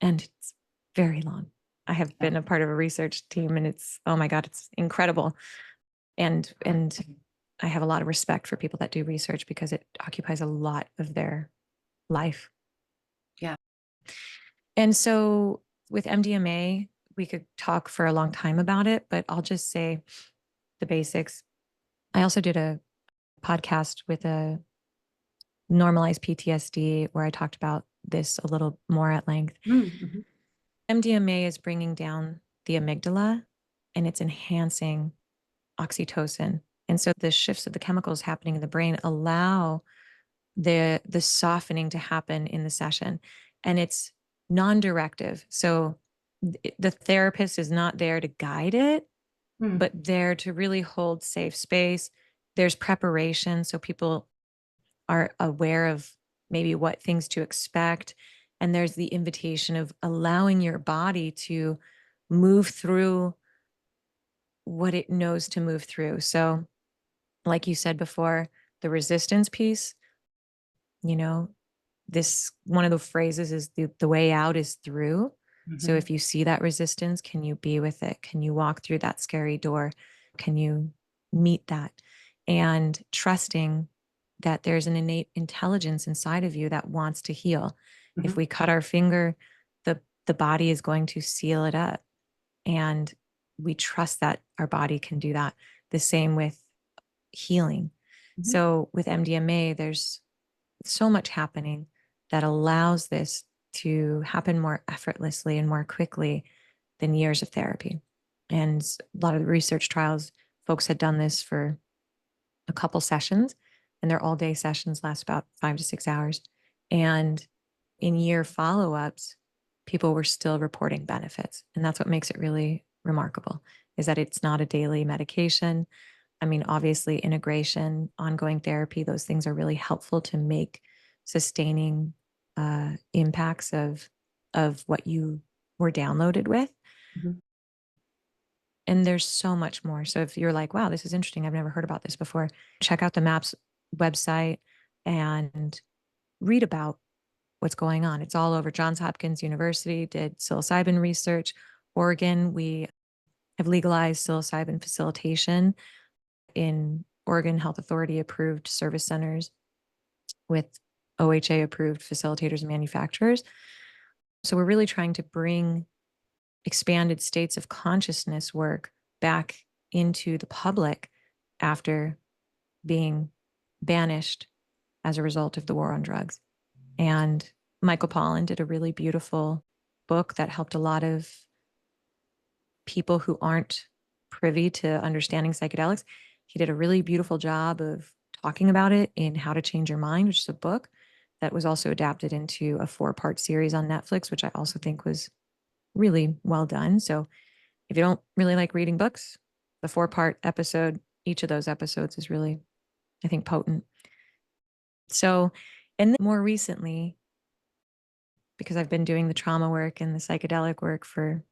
and it's very long. I have yeah, been a part of a research team, and it's, oh my God, it's incredible. And I have a lot of respect for people that do research because it occupies a lot of their life. yeah. And so with MDMA, we could talk for a long time about it, but I'll just say the basics. I also did a podcast with a normalized PTSD where I talked about this a little more at length. Mhm, MDMA is bringing down the amygdala and it's enhancing oxytocin. And so the shifts of the chemicals happening in the brain allow the softening to happen in the session, and it's non-directive. So the therapist is not there to guide it, mhm, but there to really hold safe space. There's preparation so people are aware of maybe what things to expect, and there's the invitation of allowing your body to move through what it knows to move through. So like you said before, the resistance piece, you know, this one of the phrases is the way out is through. So mhm, if you see that resistance, can you be with it? Can you walk through that scary door? Can you meet that? And trusting that there's an innate intelligence inside of you that wants to heal. If mhm, we cut our finger, the body is going to seal it up. And we trust that our body can do that. The same with healing. mhm, So with MDMA, there's so much happening that allows this to happen more effortlessly and more quickly than years of therapy. And a lot of the research trials, folks had done this for a couple sessions, and their all day sessions last about 5 to 6 hours. And in year follow ups, people were still reporting benefits. And that's what makes it really remarkable is that it's not a daily medication. I mean, obviously, integration, ongoing therapy, those things are really helpful to make sustaining impacts of what you were downloaded with. mhm, And there's so much more. So if you're like, wow, this is interesting, I've never heard about this before, check out the MAPS website and read about what's going on. It's all over. Johns Hopkins University did psilocybin research. Oregon, we have legalized psilocybin facilitation in Oregon Health Authority approved service centers with OHA approved facilitators and manufacturers. So we're really trying to bring expanded states of consciousness work back into the public after being banished as a result of the war on drugs. And Michael Pollan did a really beautiful book that helped a lot of people who aren't privy to understanding psychedelics. He did a really beautiful job of talking about it in How to Change Your Mind, which is a book that was also adapted into a 4-part series on Netflix, which I also think was really well done. So if you don't really like reading books, the 4-part episode, each of those episodes is really, I think, potent. So, and then more recently, because I've been doing the trauma work and the psychedelic work for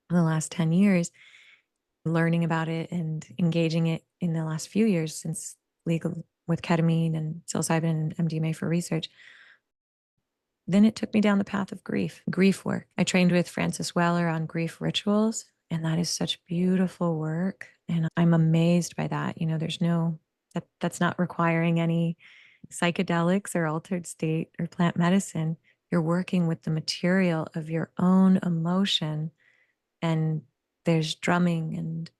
the last 10 years, learning about it and engaging it in the last few years since legal with ketamine and psilocybin and MDMA for research, then it took me down the path of grief work. I trained with Francis Weller on grief rituals, and that is such beautiful work. And I'm amazed by that. You know, there's no, that's not requiring any psychedelics or altered state or plant medicine. You're working with the material of your own emotion, and there's drumming, and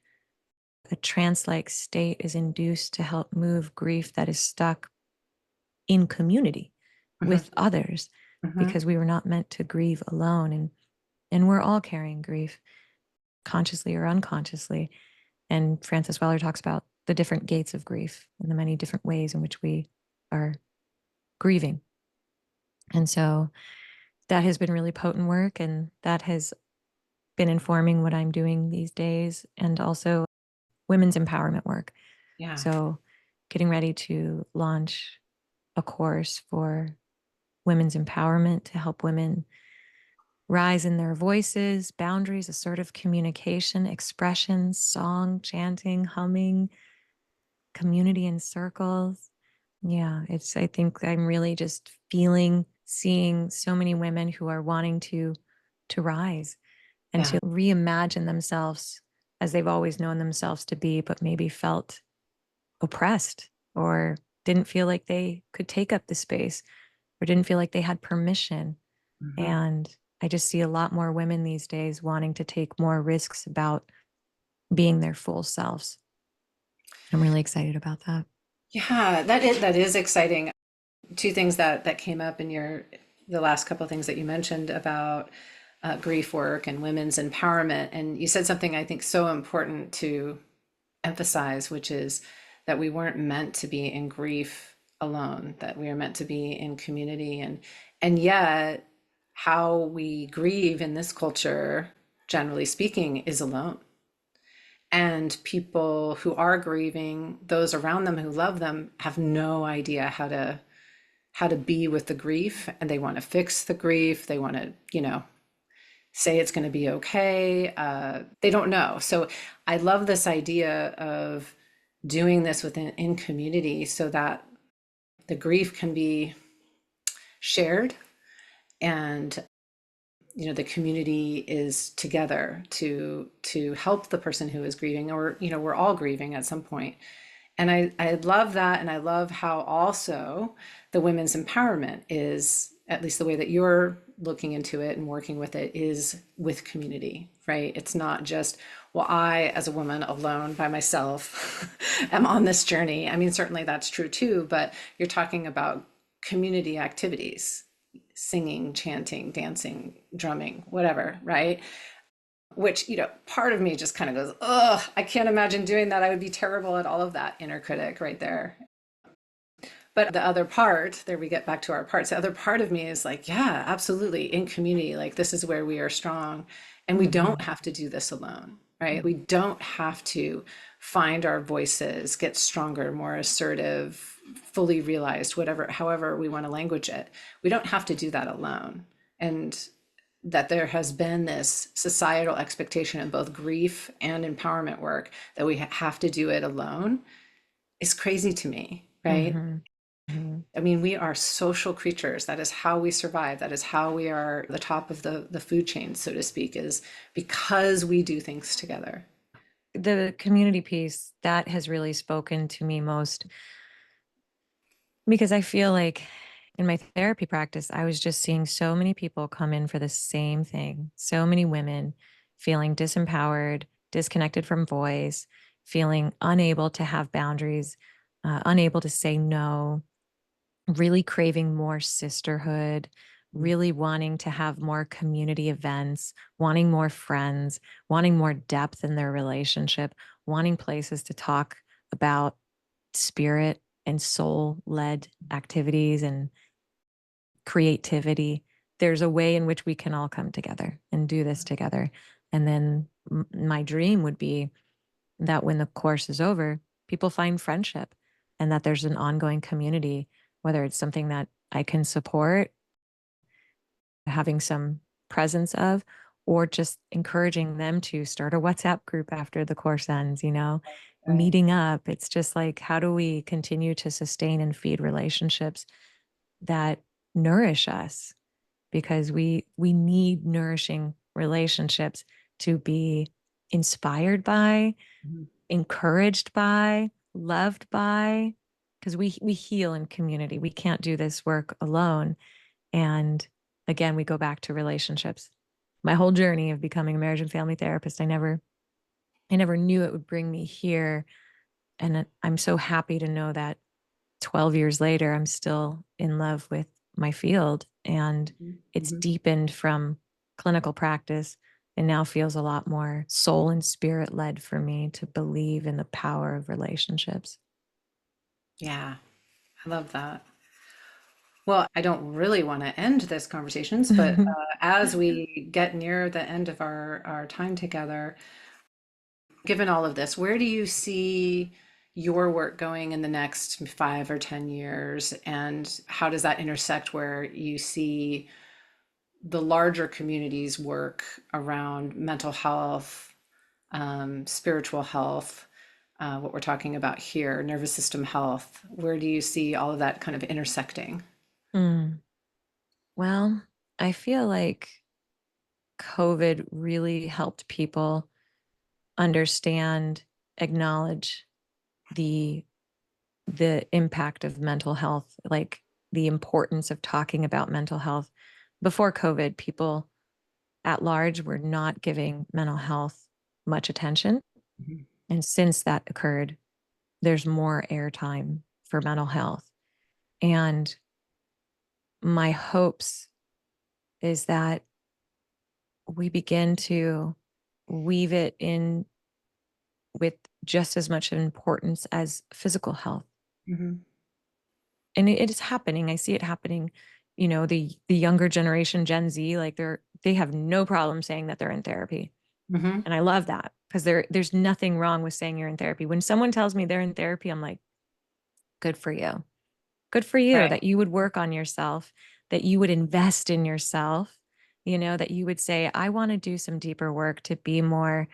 a trance-like state is induced to help move grief that is stuck in community mhm. with others. Hmm. because we were not meant to grieve alone. And we're all carrying grief, consciously or unconsciously. And Francis Weller talks about the different gates of grief and the many different ways in which we are grieving. And so that has been really potent work, and that has been informing what I'm doing these days, and also women's empowerment work. Yeah. So getting ready to launch a course for women's empowerment to help women rise in their voices, boundaries, assertive communication, expression, song, chanting, humming, community in circles. Yeah, I think I'm really just seeing so many women who are wanting to rise and Yeah. to reimagine themselves as they've always known themselves to be, but maybe felt oppressed or didn't feel like they could take up the space or didn't feel like they had permission. Hmm. And I just see a lot more women these days wanting to take more risks about being their full selves. I'm really excited about that. Yeah, that is exciting. Two things that came up in the last couple of things that you mentioned about grief work and women's empowerment, and you said something I think so important to emphasize, which is that we weren't meant to be in grief alone, that we are meant to be in community, and yet how we grieve in this culture, generally speaking, is alone. And people who are grieving, those around them who love them, have no idea how to be with the grief, and they want to fix the grief. They want to, say it's going to be okay. They don't know. So I love this idea of doing this in community so that the grief can be shared, and the community is together to help the person who is grieving, or we're all grieving at some point. And I love that. And I love how also the women's empowerment is, at least the way that you're looking into it and working with it, is with community, right? It's not just, well, I, as a woman alone by myself, am on this journey. I mean, certainly that's true too, but you're talking about community activities, singing, chanting, dancing, drumming, whatever, right? Which, part of me just kind of goes, ugh, I can't imagine doing that. I would be terrible at all of that, inner critic right there. But the other part, there we get back to our parts. The other part of me is like, yeah, absolutely. In community, like this is where we are strong. And we don't Mm-hmm. have to do this alone, right? We don't have to find our voices, get stronger, more assertive, fully realized, whatever, however we want to language it. We don't have to do that alone. And that there has been this societal expectation in both grief and empowerment work that we have to do it alone is crazy to me, right? Mm-hmm. Mm-hmm. I mean, we are social creatures. That is how we survive. That is how we are the top of the food chain, so to speak, is because we do things together. The community piece that has really spoken to me most, because I feel like in my therapy practice, I was just seeing so many people come in for the same thing. So many women feeling disempowered, disconnected from voice, feeling unable to have boundaries, unable to say no, really craving more sisterhood, really wanting to have more community events, wanting more friends, wanting more depth in their relationship, wanting places to talk about spirit and soul led activities and creativity. There's a way in which we can all come together and do this together. And then my dream would be that when the course is over, people find friendship and that there's an ongoing community, whether it's something that I can support, having some presence of, or just encouraging them to start a WhatsApp group after the course ends, Right. meeting up. It's just like, how do we continue to sustain and feed relationships that nourish us? Because we need nourishing relationships to be inspired by, Mhm. encouraged by, loved by, because we heal in community. We can't do this work alone. And again, we go back to relationships. My whole journey of becoming a marriage and family therapist, I never knew it would bring me here. And I'm so happy to know that 12 years later, I'm still in love with my field, and it's Mhm. deepened from clinical practice and now feels a lot more soul and spirit led for me to believe in the power of relationships. Yeah, I love that. Well, I don't really want to end this conversations, but as we get near the end of our time together, given all of this, where do you see your work going in the next 5 or 10 years? And how does that intersect where you see the larger community's work around mental health, spiritual health, what we're talking about here, nervous system health? Where do you see all of that kind of intersecting? Mm. Well, I feel like COVID really helped people understand, acknowledge the the impact of mental health, like the importance of talking about mental health. Before COVID, people at large were not giving mental health much attention. Mhm. And since that occurred, there's more airtime for mental health. And my hopes is that we begin to weave it in with just as much importance as physical health. Mhm. And it is happening. I see it happening. You know, the younger generation, Gen Z, like they have no problem saying that they're in therapy. Mhm. And I love that because there's nothing wrong with saying you're in therapy. When someone tells me they're in therapy, I'm like, good for you. Good for you Right. that you would work on yourself, that you would invest in yourself, that you would say, I want to do some deeper work to be more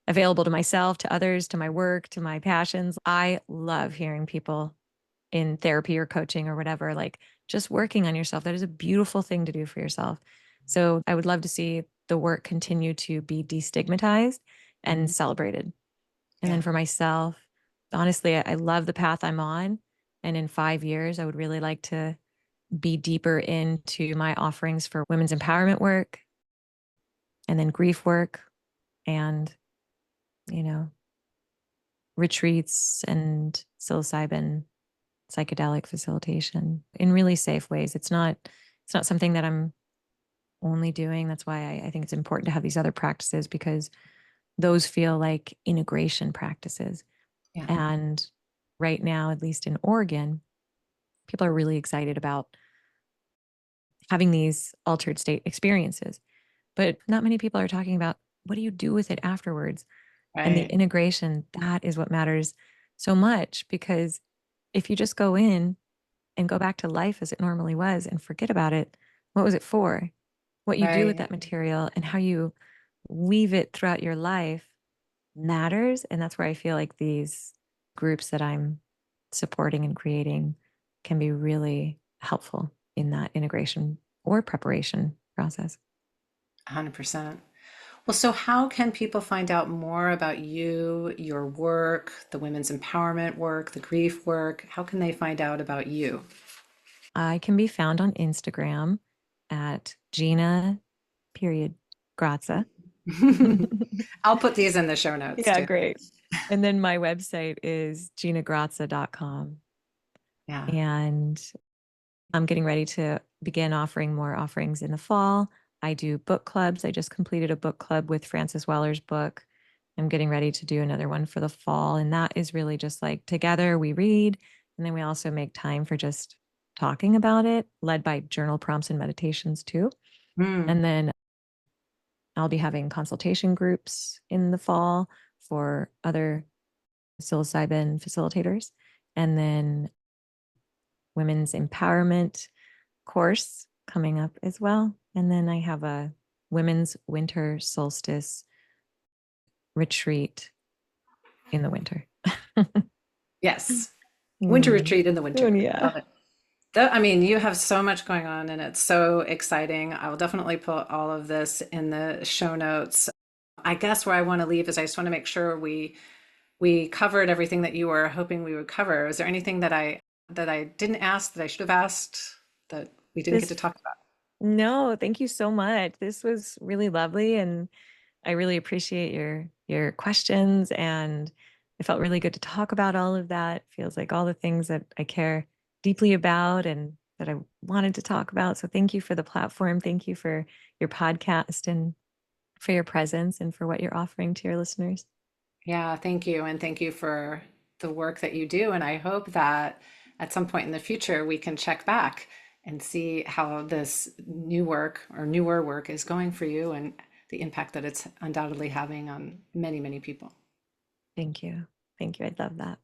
available to myself, to others, to my work, to my passions. I love hearing people in therapy or coaching or whatever, like just working on yourself. That is a beautiful thing to do for yourself. So I would love to see the work continue to be destigmatized and Mhm. celebrated. And then Yeah. for myself, honestly, I love the path I'm on. And in 5 years, I would really like to be deeper into my offerings for women's empowerment work and then grief work and, you know, retreats and psilocybin psychedelic facilitation in really safe ways. It's not something that I'm only doing. That's why I think it's important to have these other practices because those feel like integration practices. Yeah. And right now, at least in Oregon, people are really excited about having these altered state experiences. But not many people are talking about what do you do with it afterwards? And the Right. integration, that is what matters so much because if you just go in and go back to life as it normally was and forget about it, what was it for? What you do with Right. that material and how you weave it throughout your life matters. And that's where I feel like these groups that I'm supporting and creating can be really helpful in that integration or preparation process. 100%. Well, so how can people find out more about you, your work, the women's empowerment work, the grief work? How can they find out about you? I can be found on Instagram at Gina period Gratza. I'll put these in the show notes Yeah, too. great. And then my website is ginagrazza.com. Yeah. And I'm getting ready to begin offering more offerings in the fall. I do book clubs. I just completed a book club with Frances Weller's book. I'm getting ready to do another one for the fall. And that is really just like together we read. And then we also make time for just talking about it, led by journal prompts and meditations too. Mm. And then I'll be having consultation groups in the fall for other psilocybin facilitators. And then women's empowerment course coming up as well. And then I have a women's winter solstice retreat in the winter. Yes. Winter Mm. retreat in the winter. Oh, I yeah. love it. I mean, you have so much going on and it's so exciting. I will definitely put all of this in the show notes. I guess where I want to leave is I just want to make sure we covered everything that you were hoping we would cover. Is there anything that I didn't ask that I should have asked that we didn't get to This, talk about? no, thank you so much. This was really lovely. And I really appreciate your questions. And it felt really good to talk about all of that. Feels like all the things that I care deeply about and that I wanted to talk about. So thank you for the platform. Thank you for your podcast and for your presence and for what you're offering to your listeners. Yeah, thank you. And thank you for the work that you do. And I hope that at some point in the future, we can check back and see how this new work or newer work is going for you and the impact that it's undoubtedly having on many, many people. Thank you. Thank you. I'd love that.